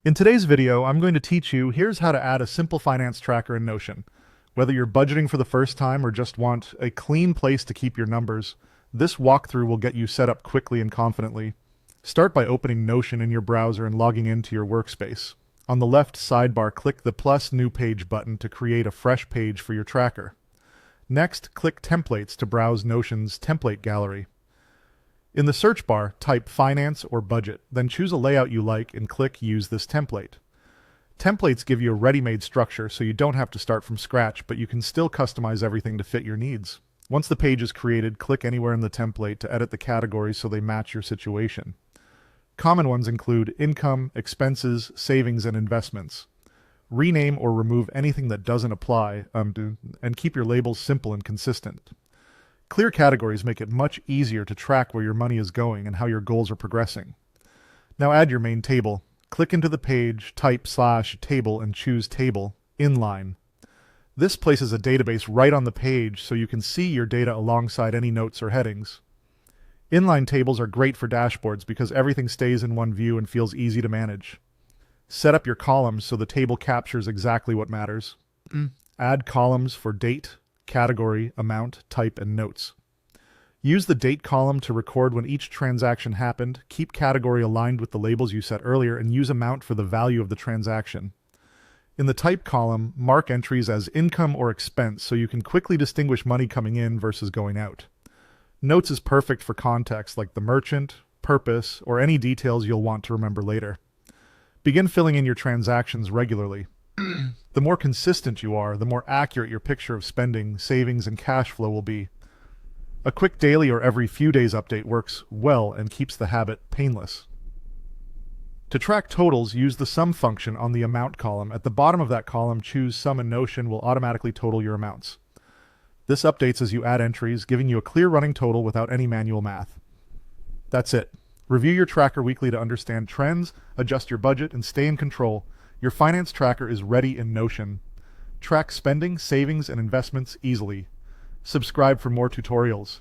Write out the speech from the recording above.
In today's video, I'm going to teach you here's how to add a simple finance tracker in Notion. Whether you're budgeting for the first time or just want a clean place to keep your numbers, this walkthrough will get you set up quickly and confidently. Start by opening Notion in your browser and logging into your workspace. On the left sidebar, click the plus New Page button to create a fresh page for your tracker. Next, click Templates to browse Notion's template gallery. In the search bar, type Finance or Budget, then choose a layout you like and click Use this template. Templates give you a ready-made structure so you don't have to start from scratch, but you can still customize everything to fit your needs. Once the page is created, click anywhere in the template to edit the categories so they match your situation. Common ones include income, expenses, savings, and investments. Rename or remove anything that doesn't apply, and keep your labels simple and consistent. Clear categories make it much easier to track where your money is going and how your goals are progressing. Now add your main table. Click into the page, type /table, and choose Table, Inline. This places a database right on the page so you can see your data alongside any notes or headings. Inline tables are great for dashboards because everything stays in one view and feels easy to manage. Set up your columns so the table captures exactly what matters. Add columns for date, category, amount, type, and notes. Use the date column to record when each transaction happened, keep category aligned with the labels you set earlier, and use amount for the value of the transaction. In the type column, mark entries as income or expense so you can quickly distinguish money coming in versus going out. Notes is perfect for context like the merchant, purpose, or any details you'll want to remember later. Begin filling in your transactions regularly. The more consistent you are, the more accurate your picture of spending, savings, and cash flow will be. A quick daily or every few days update works well and keeps the habit painless. To track totals, use the sum function on the amount column. At the bottom of that column, choose Sum, and Notion will automatically total your amounts. This updates as you add entries, giving you a clear running total without any manual math. That's it. Review your tracker weekly to understand trends, adjust your budget, and stay in control. Your finance tracker is ready in Notion. Track spending, savings, and investments easily. Subscribe for more tutorials.